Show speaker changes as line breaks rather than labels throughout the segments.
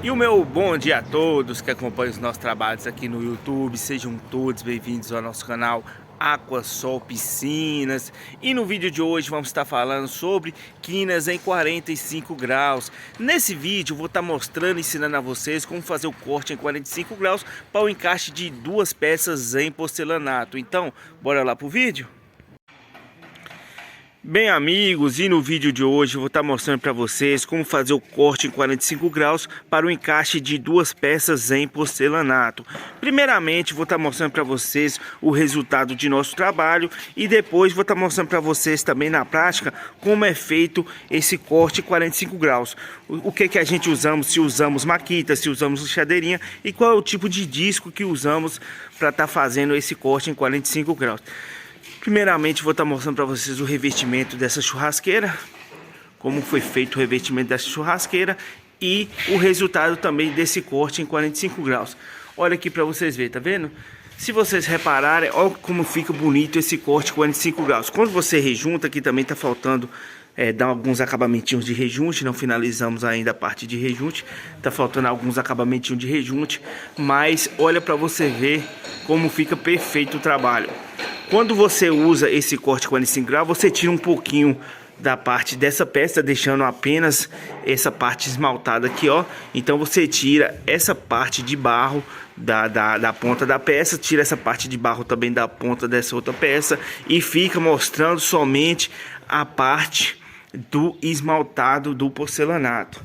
E o meu bom dia a todos que acompanham os nossos trabalhos aqui no YouTube. Sejam todos bem-vindos ao nosso canal Aquasol Piscinas. E no vídeo de hoje vamos estar falando sobre quinas em 45 graus. Nesse vídeo vou estar mostrando e ensinando a vocês como fazer o corte em 45 graus para o encaixe de duas peças em porcelanato. Então, bora lá pro vídeo? Bem, amigos, e no vídeo de hoje eu vou estar mostrando para vocês como fazer o corte em 45 graus para o encaixe de duas peças em porcelanato. Primeiramente vou estar mostrando para vocês o resultado de nosso trabalho e depois vou estar mostrando para vocês também na prática como é feito esse corte em 45 graus. O que a gente usamos, se usamos maquita, se usamos lixadeirinha e qual é o tipo de disco que usamos para estar fazendo esse corte em 45 graus. Primeiramente vou estar mostrando para vocês o revestimento dessa churrasqueira, como foi feito o revestimento dessa churrasqueira e o resultado também desse corte em 45 graus. Olha aqui para vocês verem, tá vendo? Se vocês repararem, olha como fica bonito esse corte 45 graus. Quando você rejunta, aqui também tá faltando dar alguns acabamentinhos de rejunte, não finalizamos ainda a parte de rejunte, tá faltando alguns acabamentinhos de rejunte, mas olha para você ver como fica perfeito o trabalho. Quando você usa esse corte 45 graus, você tira um pouquinho da parte dessa peça, deixando apenas essa parte esmaltada aqui, ó. Então você tira essa parte de barro da ponta da peça, tira essa parte de barro também da ponta dessa outra peça e fica mostrando somente a parte do esmaltado do porcelanato.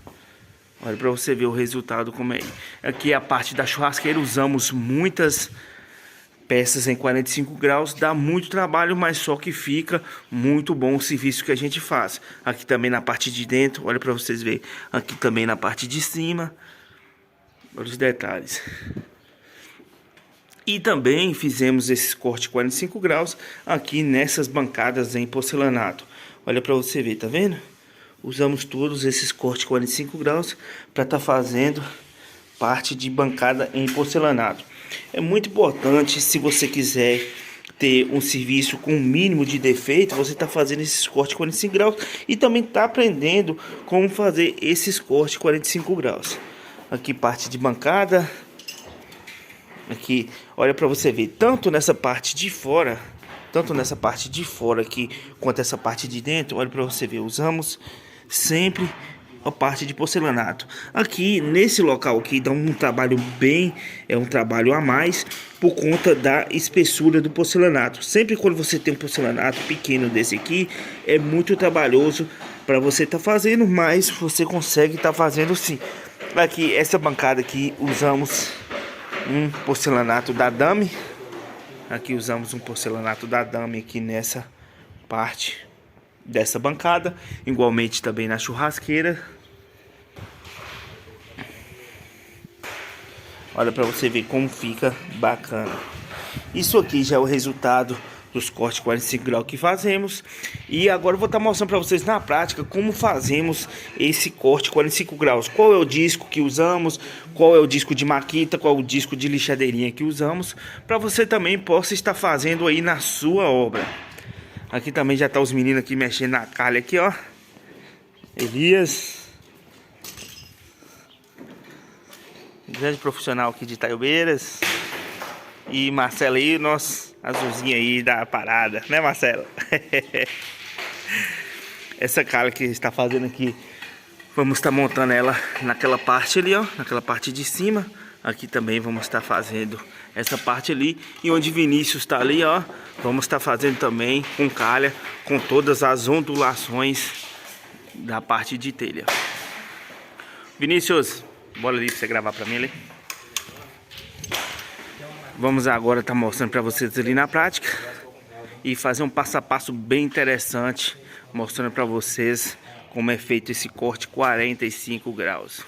Olha para você ver o resultado como é. Aqui é a parte da churrasqueira, usamos muitas peças em 45 graus, dá muito trabalho, mas só que fica muito bom o serviço que a gente faz. Aqui também na parte de dentro, olha para vocês verem. Aqui também na parte de cima, olha os detalhes. E também fizemos esse corte 45 graus aqui nessas bancadas em porcelanato. Olha para você ver, tá vendo? Usamos todos esses cortes 45 graus para estar fazendo parte de bancada em porcelanato. É muito importante, se você quiser ter um serviço com o mínimo de defeito, você está fazendo esses cortes 45 graus e também está aprendendo como fazer esses cortes 45 graus. Aqui parte de bancada. Aqui, olha para você ver, tanto nessa parte de fora aqui, quanto essa parte de dentro, olha para você ver, usamos sempre a parte de porcelanato. Aqui nesse local aqui dá um trabalho um trabalho a mais por conta da espessura do porcelanato. Sempre quando você tem um porcelanato pequeno desse aqui, é muito trabalhoso para você estar fazendo, mas você consegue estar fazendo sim. Aqui essa bancada aqui usamos um porcelanato da Dame. Aqui usamos um porcelanato da Dame aqui nessa parte dessa bancada, igualmente também na churrasqueira. Olha para você ver como fica bacana. Isso aqui já é o resultado dos cortes 45 graus que fazemos. E agora eu vou estar mostrando para vocês na prática como fazemos esse corte 45 graus. Qual é o disco que usamos, qual é o disco de maquita, qual é o disco de lixadeirinha que usamos, para você também possa estar fazendo aí na sua obra. Aqui também já tá os meninos aqui mexendo na calha aqui, ó. Elias, grande profissional aqui de Itaiobeiras. E Marcelo aí, nosso azulzinho aí da parada, né, Marcelo? Essa calha que está fazendo aqui, vamos estar montando ela naquela parte ali, ó, naquela parte de cima. Aqui também vamos estar fazendo essa parte ali. E onde Vinícius está ali, ó, vamos estar fazendo também com calha, com todas as ondulações da parte de telha. Vinícius, bora ali para você gravar para mim ali. Vamos agora estar mostrando para vocês ali na prática e fazer um passo a passo bem interessante, mostrando para vocês como é feito esse corte 45 graus.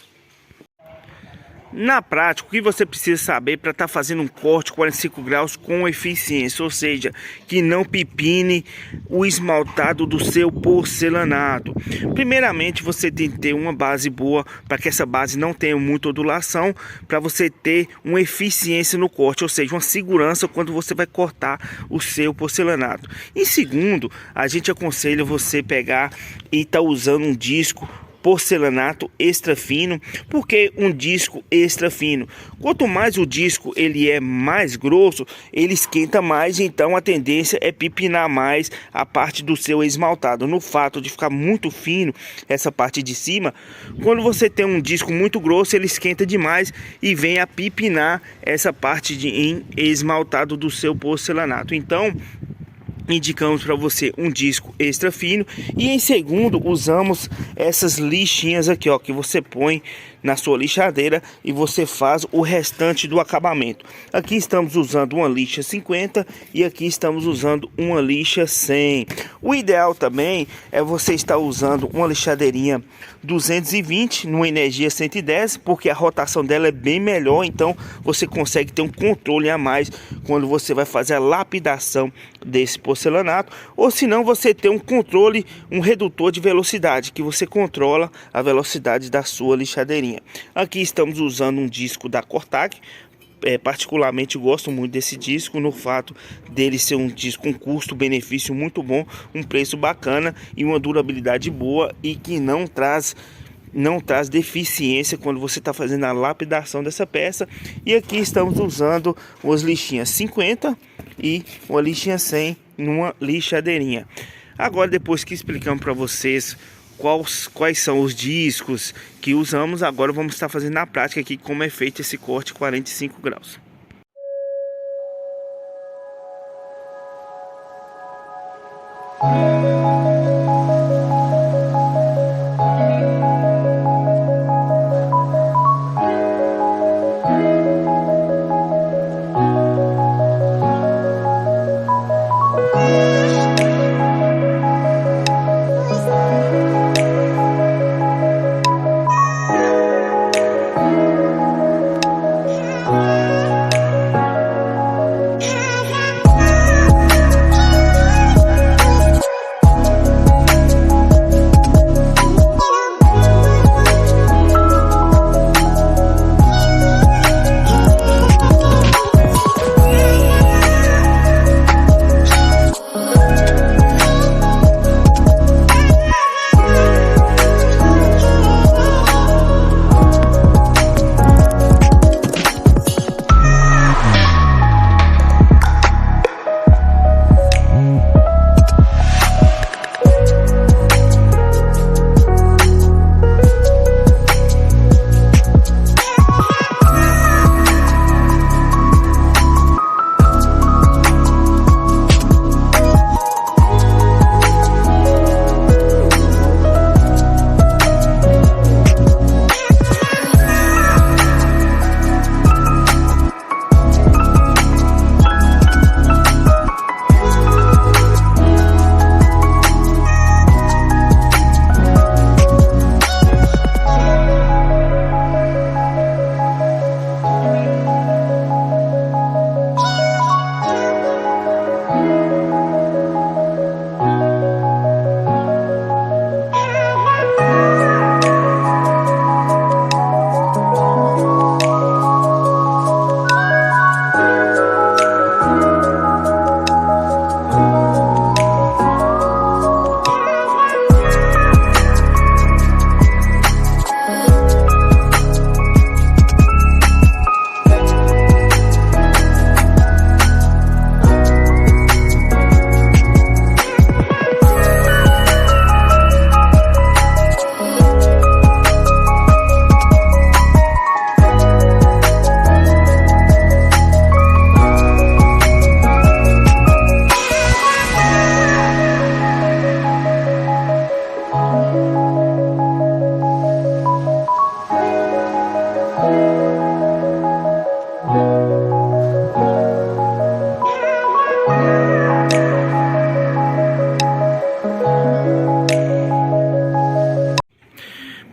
Na prática, o que você precisa saber para estar fazendo um corte 45 graus com eficiência, ou seja, que não pipine o esmaltado do seu porcelanato. Primeiramente, você tem que ter uma base boa, para que essa base não tenha muita ondulação, para você ter uma eficiência no corte, ou seja, uma segurança quando você vai cortar o seu porcelanato. Em segundo, a gente aconselha você pegar e estar usando um disco porcelanato extra fino. Porque um disco extra fino, quanto mais o disco ele é mais grosso, ele esquenta mais, então a tendência é pipinar mais a parte do seu esmaltado. No fato de ficar muito fino essa parte de cima, quando você tem um disco muito grosso, ele esquenta demais e vem a pipinar essa parte de esmaltado do seu porcelanato. Então indicamos para você um disco extra fino. E em segundo, usamos essas lixinhas aqui, ó, que você põe na sua lixadeira e você faz o restante do acabamento. Aqui estamos usando uma lixa 50 e aqui estamos usando uma lixa 100. O ideal também é você estar usando uma lixadeirinha 220 numa energia 110, porque a rotação dela é bem melhor, então você consegue ter um controle a mais quando você vai fazer a lapidação desse porcelanato. Ou se não, você tem um controle, um redutor de velocidade, que você controla a velocidade da sua lixadeirinha. Aqui estamos usando um disco da Cortag. Particularmente gosto muito desse disco, no fato dele ser um disco com custo-benefício muito bom, um preço bacana e uma durabilidade boa, e que não traz deficiência quando você está fazendo a lapidação dessa peça. E aqui estamos usando umas lixinhas 50 e uma lixinha 100 numa lixadeirinha. Agora, depois que explicamos para vocês quais são os discos que usamos, agora vamos estar fazendo na prática aqui como é feito esse corte 45 graus.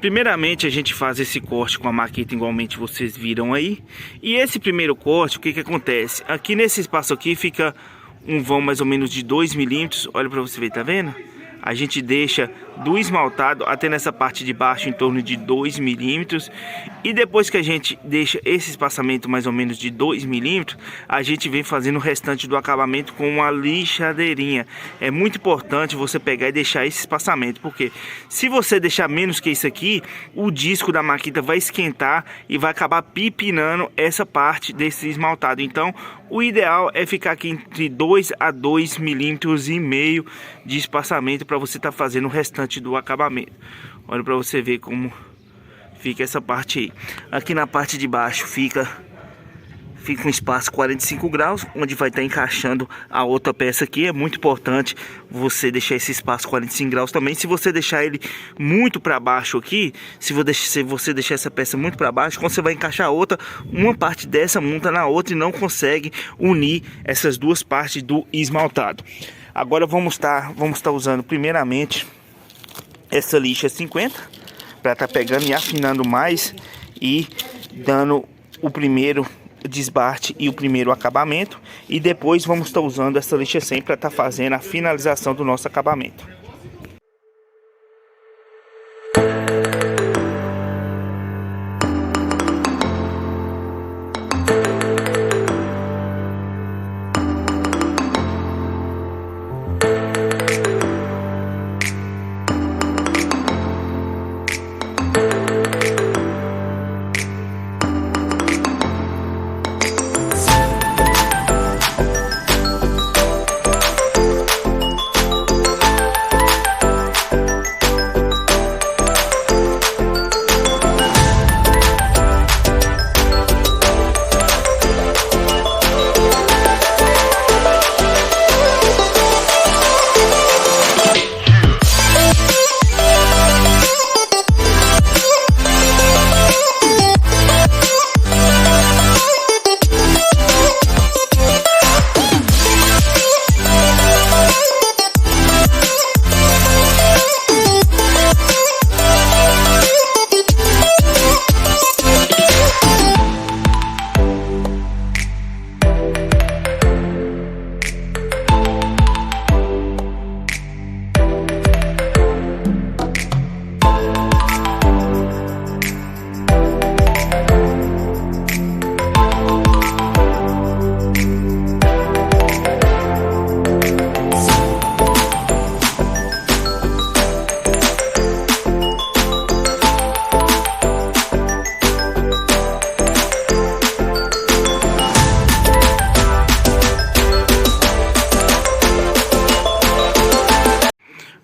Primeiramente a gente faz esse corte com a maquita igualmente vocês viram aí. E esse primeiro corte, o que que acontece? Aqui nesse espaço aqui fica um vão mais ou menos de 2 milímetros. Olha pra você ver, tá vendo? a gente deixa do esmaltado até nessa parte de baixo em torno de 2 milímetros. E depois que a gente deixa esse espaçamento mais ou menos de 2 milímetros, a gente vem fazendo o restante do acabamento com uma lixadeirinha. É muito importante você pegar e deixar esse espaçamento, porque se você deixar menos que isso aqui, o disco da maquita vai esquentar e vai acabar pipinando essa parte desse esmaltado. Então o ideal é ficar aqui entre 2 a 2,5 milímetros de espaçamento para você estar fazendo o restante do acabamento. Olha para você ver como fica essa parte aí. Aqui na parte de baixo fica um espaço 45 graus, onde vai estar encaixando a outra peça aqui. É muito importante você deixar esse espaço 45 graus também. Se você deixar ele muito para baixo aqui, se você deixar essa peça muito para baixo, quando você vai encaixar a outra, uma parte dessa monta na outra e não consegue unir essas duas partes do esmaltado. Agora vamos estar usando primeiramente essa lixa 50 para estar pegando e afinando mais e dando o primeiro desbarte e o primeiro acabamento, e depois vamos estar usando essa lixa 100 para estar fazendo a finalização do nosso acabamento.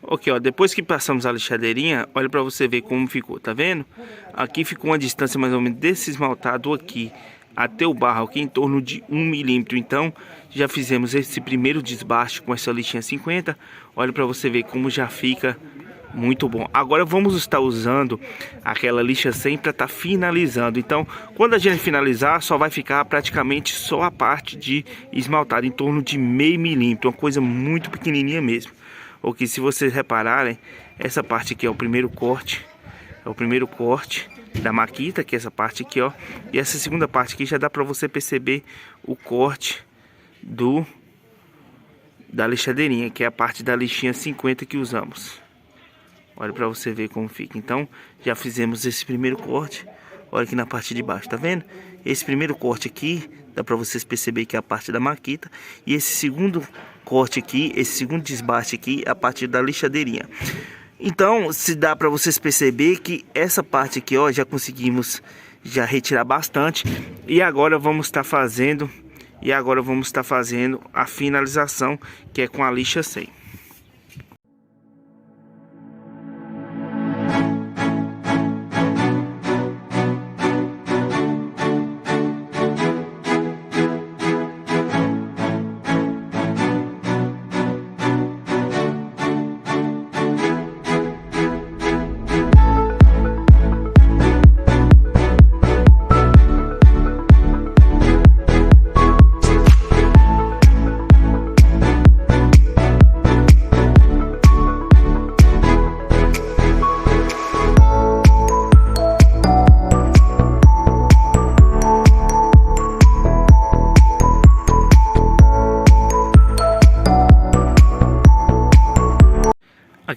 Ok, ó, depois que passamos a lixadeirinha, olha para você ver como ficou, tá vendo? Aqui ficou uma distância mais ou menos desse esmaltado aqui até o barro aqui em torno de 1 milímetro. Então já fizemos esse primeiro desbaste com essa lixinha 50. Olha para você ver como já fica muito bom. Agora vamos estar usando aquela lixa 100 para estar finalizando. Então quando a gente finalizar, só vai ficar praticamente só a parte de esmaltado em torno de meio milímetro, uma coisa muito pequenininha mesmo. Ou que, se vocês repararem, essa parte aqui é o primeiro corte, da maquita, que é essa parte aqui, ó. E essa segunda parte aqui já dá para você perceber o corte da lixadeirinha, que é a parte da lixinha 50 que usamos. Olha para você ver como fica. Então já fizemos esse primeiro corte. Olha aqui na parte de baixo, tá vendo? Esse primeiro corte aqui dá para vocês perceber que é a parte da maquita, e esse segundo corte aqui, esse segundo desbaste aqui, a partir da lixadeirinha. Então se dá para vocês perceber que essa parte aqui, ó, já conseguimos já retirar bastante. E agora vamos estar fazendo a finalização, que é com a lixa 100.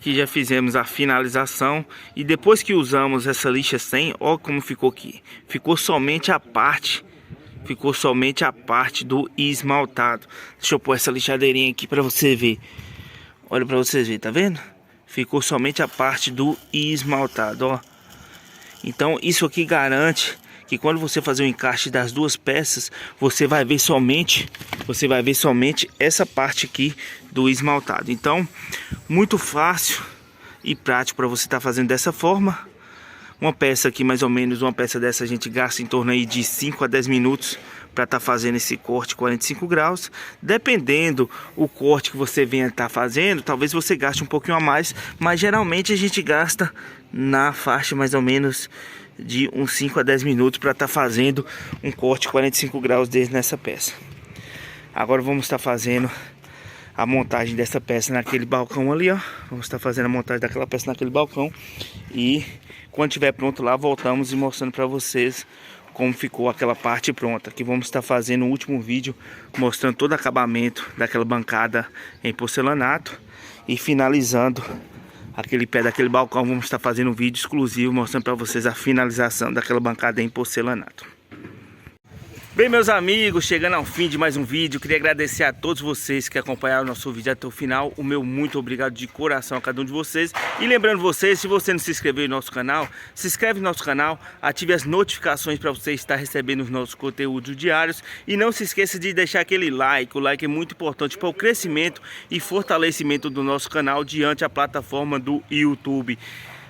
aqui já fizemos a finalização. E depois que usamos essa lixa 100, ó como ficou aqui. Ficou somente a parte do esmaltado. Deixa eu pôr essa lixadeirinha aqui para você ver. Olha para vocês verem, tá vendo? Ficou somente a parte do esmaltado, ó. Então isso aqui garante que quando você fazer o encaixe das duas peças, você vai ver somente essa parte aqui do esmaltado. Então, muito fácil e prático para você estar fazendo dessa forma. Uma peça aqui, mais ou menos, uma peça dessa a gente gasta em torno aí de 5 a 10 minutos para estar fazendo esse corte 45 graus. Dependendo o corte que você venha estar fazendo, talvez você gaste um pouquinho a mais, mas geralmente a gente gasta na faixa mais ou menos de uns 5 a 10 minutos para estar fazendo um corte 45 graus desse nessa peça. Agora vamos estar fazendo a montagem dessa peça naquele balcão ali, ó. Vamos estar fazendo a montagem daquela peça naquele balcão. E quando estiver pronto lá, voltamos e mostrando para vocês como ficou aquela parte pronta. Aqui vamos estar fazendo o último vídeo mostrando todo o acabamento daquela bancada em porcelanato. E finalizando aquele pé daquele balcão, vamos estar fazendo um vídeo exclusivo mostrando para vocês a finalização daquela bancada em porcelanato. Bem, meus amigos, chegando ao fim de mais um vídeo, queria agradecer a todos vocês que acompanharam o nosso vídeo até o final. O meu muito obrigado de coração a cada um de vocês. E lembrando vocês, se você não se inscreveu no nosso canal, se inscreve no nosso canal, ative as notificações para você estar recebendo os nossos conteúdos diários. E não se esqueça de deixar aquele like, o like é muito importante para o crescimento e fortalecimento do nosso canal diante a plataforma do YouTube.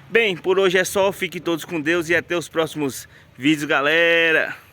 Bem, por hoje é só, fiquem todos com Deus e até os próximos vídeos, galera!